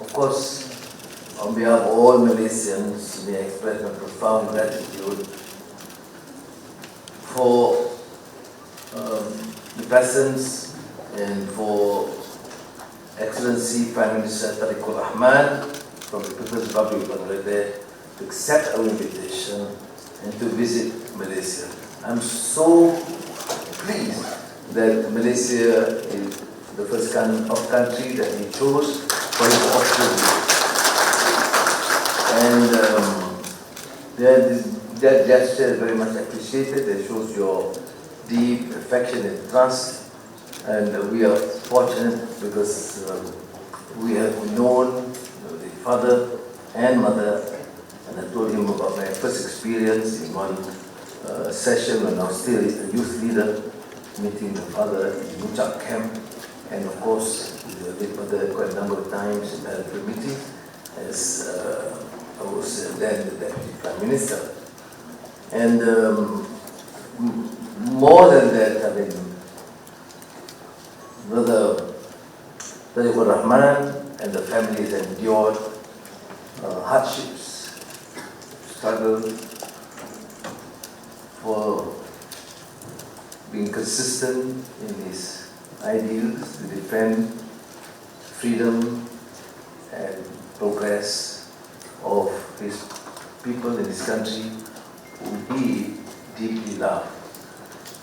Of course, on behalf of all Malaysians, may I express my profound gratitude for the presence and for Excellency Prime Minister Tariqur Rahman from the People's Republic of Bangladesh to accept our invitation and to visit Malaysia. I'm so pleased that Malaysia is the first country that he chose for his official visit. And that gesture is very much appreciated. It shows your deep affection and trust. And we are fortunate because we have known the father and mother, and I told him about my first experience in one session when I was still a youth leader, meeting the father in Muchak camp, and of course the mother quite a number of times in bilateral meetings as I was then the Deputy Prime Minister. And more than that, I mean, Brother Tariqur Rahman and the family has endured hardships, struggle for being consistent in his ideals to defend freedom and progress of his people in his country who he deeply loved.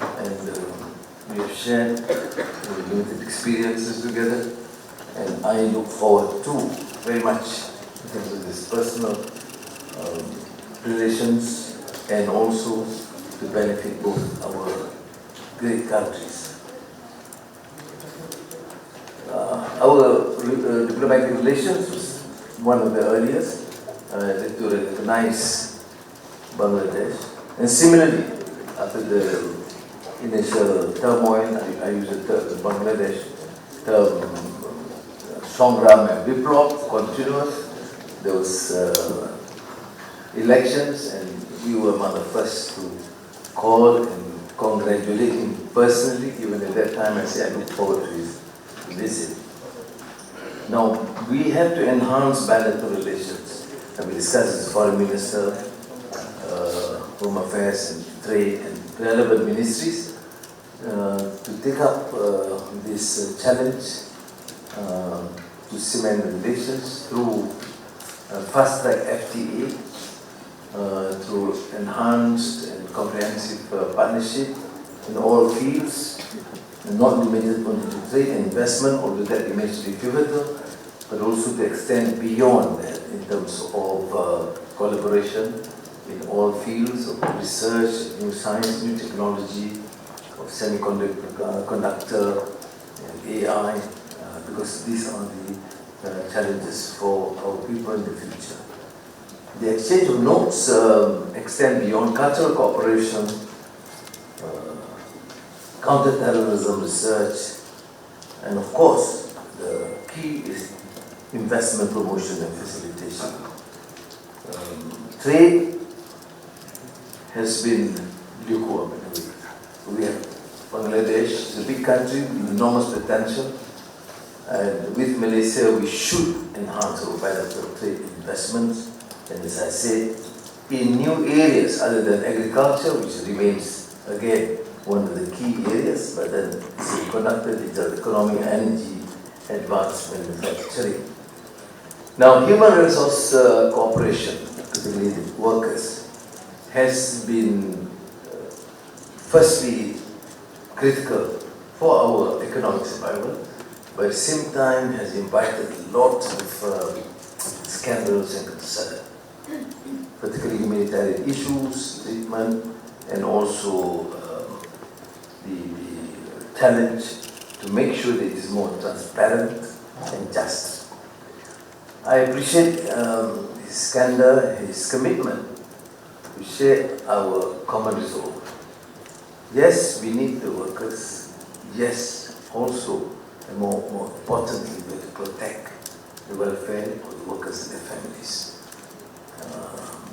And we have shared limited experiences together, and I look forward to very much in terms of this personal relations and also to benefit both our great countries. Our diplomatic relations was one of the earliest to recognize Bangladesh, and similarly after the initial turmoil, I use the Bangladesh term, Songram and Viplop, continuous. There was elections, and we were among the first to call and congratulate him personally. Even at that time, I said I look forward to his visit. Now, we have to enhance bilateral relations, and we discussed as Foreign Minister, Home Affairs and Trade and relevant ministries to take up this challenge to cement relations through fast-track FTA, through enhanced and comprehensive partnership in all fields, not limited only to trade and investment, although that remains to be pivotal, but also to extend beyond that in terms of collaboration in all fields of research, new science, new technology, of semiconductor and AI, because these are the challenges for our people in the future. The exchange of notes extend beyond cultural cooperation, counter-terrorism research, and of course, the key is investment promotion and facilitation. Trade has been lukewarm in a way. We have Bangladesh is a big country with enormous potential, and with Malaysia we should enhance our bilateral trade investments, and as I said, in new areas other than agriculture, which remains again one of the key areas, but then semiconductor, digital economy, energy, advanced manufacturing. Now, human resource cooperation, particularly the workers, has been firstly critical for our economic survival, but at the same time has invited lots of scandals and concern, particularly humanitarian issues, treatment, and also the challenge to make sure that it is more transparent and just. I appreciate his candor, his commitment to share our common resolve. Yes, we need the workers. Yes, also, and more importantly, we have to protect the welfare of the workers and their families.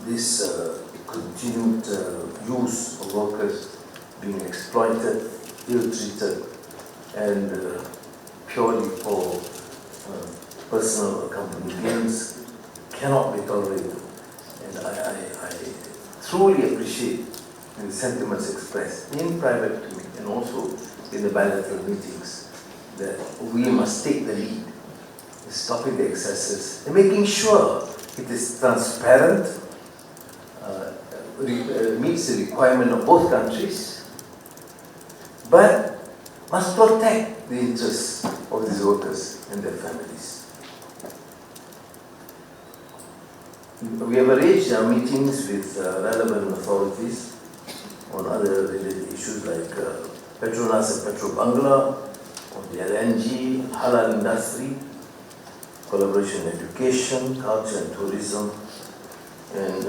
This continued use of workers being exploited, ill-treated, and purely for personal or company gains cannot be tolerated. And I truly appreciate the sentiments expressed in private to me and also in the bilateral meetings that we must take the lead in stopping the excesses and making sure it is transparent, meets the requirement of both countries, but must protect the interests of these workers and their families. We have arranged our meetings with relevant authorities on other related issues like Petronas and Bangla, on the LNG, halal industry, collaboration in education, culture and tourism, and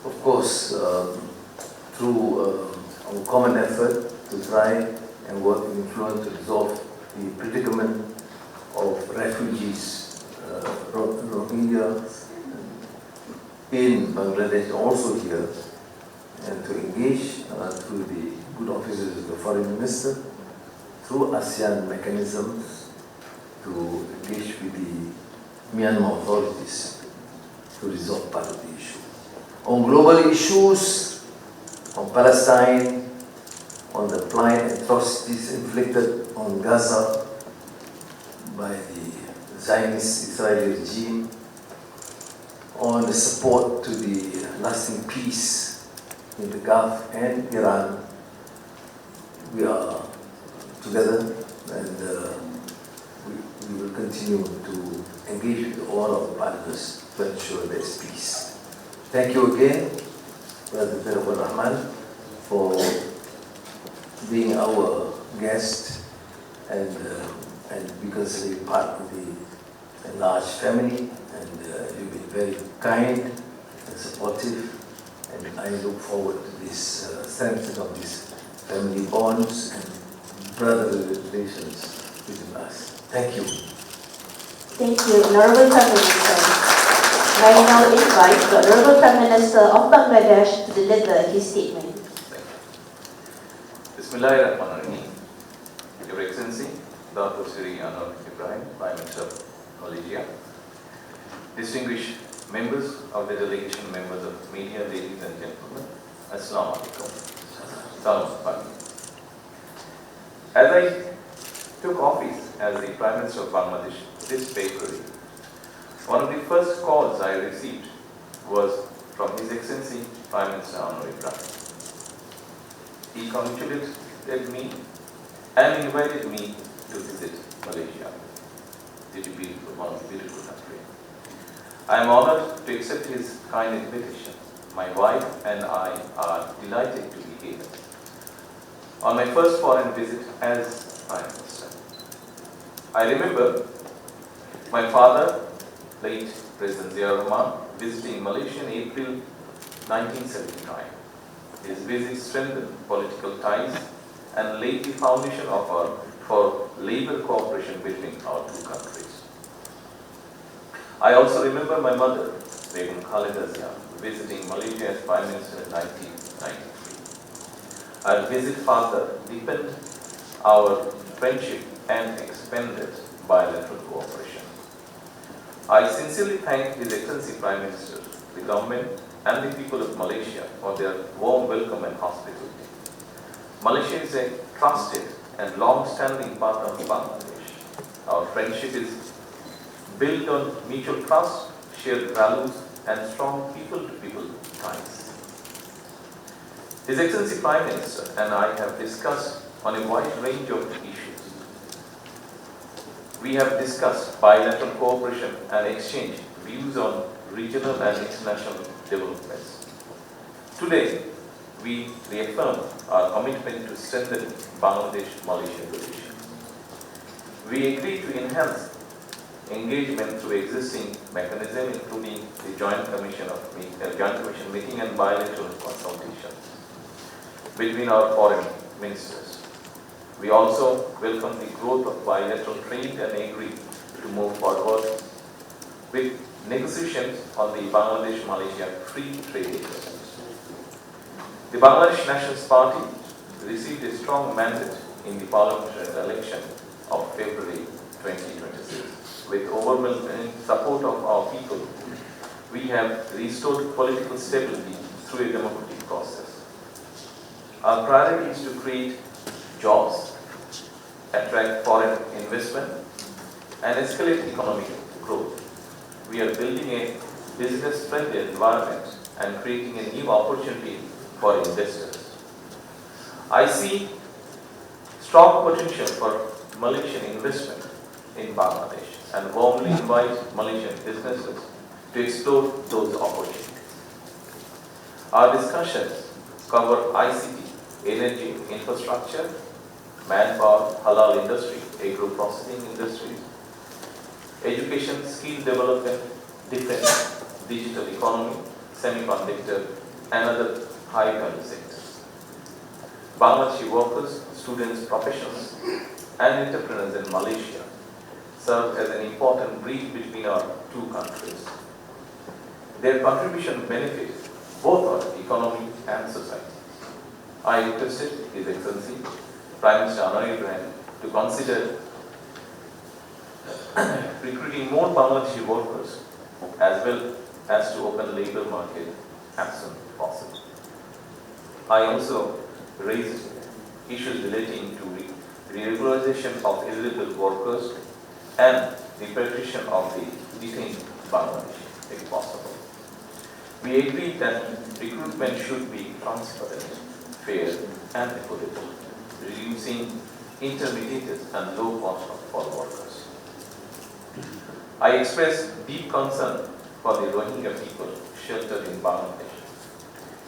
of course through our common effort to try and work in influence to resolve the predicament of refugees, Rohingya in Bangladesh, also here, and to engage through the good offices of the foreign minister, through ASEAN mechanisms, to engage with the Myanmar authorities to resolve part of the issue. On global issues, on Palestine, on the plight atrocities inflicted on Gaza by the Zionist Israeli regime, on the support to the lasting peace in the Gulf and Iran, we are together, and we will continue to engage with all our partners to ensure there is peace. Thank you again, Brother Abdul Rahman, for being our guest and because you're part of the large family, and you've been very kind and supportive, and I look forward to this strengthening of these family bonds and brotherly relations between us. Thank you. Thank you, Honorable Prime Minister. I now invite the Honorable Prime Minister of Bangladesh to deliver his statement. Thank you. Bismillahirrahmanirrahim. Your Excellency, Dr. Sri Anwar Ibrahim, Prime Minister of Malaysia, distinguished members of the delegation, members of media, ladies and gentlemen, Assalamu alaikum. Salam alaikum. As I took office as the Prime Minister of Bangladesh this February, one of the first calls I received was from His Excellency Prime Minister Anwar Ibrahim. He congratulated me and invited me to visit Malaysia, one of the beautiful countries. I am honored to accept his kind invitation. My wife and I are delighted to be here on my first foreign visit as Prime Minister. I remember my father, late President Zia Rahman, visiting Malaysia in April 1979. His visit strengthened political ties and laid the foundation for labor cooperation between our two countries. I also remember my mother, Begum Khalida Zia, visiting Malaysia as Prime Minister in 1993. Our visit further deepened our friendship and expanded bilateral cooperation. I sincerely thank His Excellency Prime Minister, the government and the people of Malaysia for their warm welcome and hospitality. Malaysia is a trusted and long-standing partner of Bangladesh. Our friendship is built on mutual trust, shared values, and strong people-to-people ties. His Excellency Prime Minister and I have discussed on a wide range of issues. We have discussed bilateral cooperation and exchanged views on regional and international developments. Today, we reaffirm our commitment to strengthen Bangladesh-Malaysia relations. We agree to enhance engagement through existing mechanisms, including the Joint Commission meeting and bilateral consultations between our foreign ministers. We also welcome the growth of bilateral trade and agree to move forward with negotiations on the Bangladesh-Malaysia Free Trade Agreement. The Bangladesh Nationalist Party received a strong mandate in the parliamentary election of February 2026. With overwhelming support of our people, we have restored political stability through a democratic process. Our priority is to create jobs, attract foreign investment, and escalate economic growth. We are building a business-friendly environment and creating a new opportunity for investors. I see strong potential for Malaysian investment in Bangladesh and warmly invite Malaysian businesses to explore those opportunities. Our discussions cover ICT, energy infrastructure, manpower, halal industry, agro-processing industries, education, skill development, defense, digital economy, semiconductor, and other high-value sectors. Bangladeshi workers, students, professionals, and entrepreneurs in Malaysia serve as an important bridge between our two countries. Their contribution benefits both our economy and society. I requested His Excellency Prime Minister Anwar Ibrahim to consider recruiting more Bangladeshi workers as well as to open labour market as soon as possible. I also raised issues relating to regularization of illegal workers and repatriation of the detained Bangladeshi, if possible. We agreed that recruitment should be transparent, fair, and equitable, reducing intermediates and low cost for workers. I expressed deep concern for the Rohingya people sheltered in Bangladesh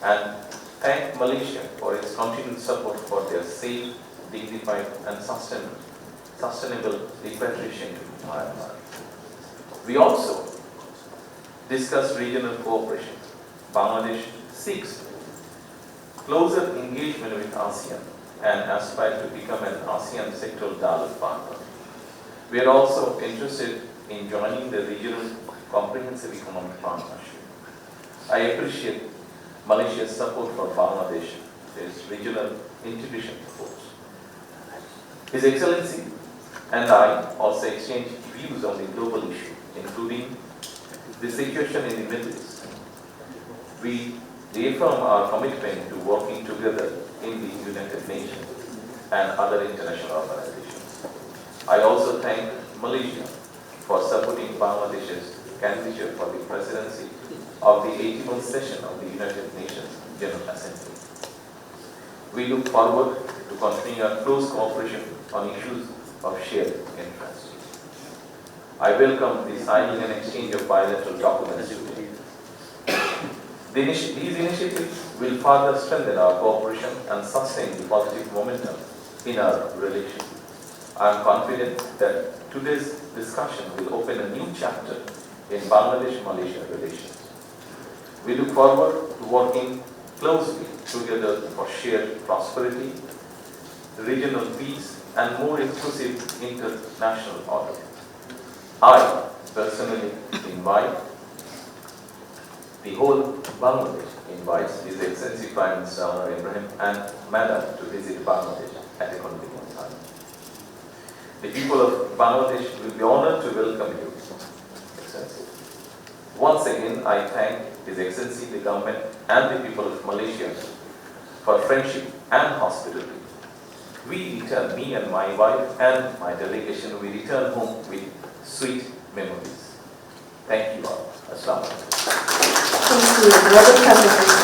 and thank Malaysia for its continued support for their safe, dignified, and sustainable repatriation to Myanmar. We also discussed regional cooperation. Bangladesh seeks closer engagement with ASEAN and aspires to become an ASEAN sectoral dialogue partner. We are also interested in joining the regional comprehensive economic partnership. I appreciate Malaysia's support for Bangladesh, its regional integration efforts. His Excellency and I also exchanged views on the global issue, including the situation in the Middle East. We reaffirm our commitment to working together in the United Nations and other international organizations. I also thank Malaysia for supporting Bangladesh's candidature for the presidency of the 81st session of the United Nations General Assembly. We look forward to continuing our close cooperation on issues of shared interest. I welcome the signing and exchange of bilateral documents today. These initiatives will further strengthen our cooperation and sustain the positive momentum in our relations. I am confident that today's discussion will open a new chapter in Bangladesh-Malaysia relations. We look forward to working closely together for shared prosperity, regional peace, and more inclusive international order. I personally invite the whole Bangladesh invites His Excellency Prime Minister Anwar Ibrahim and Madam to visit Bangladesh at a convenient time. The people of Bangladesh will be honored to welcome you, Excellency. Once again, I thank His Excellency, the government, and the people of Malaysia for friendship and hospitality. We return, me and my wife and my delegation, we return home with sweet memories. Thank you all. Assalamu alaikum. Thank you. Welcome, Prime Minister.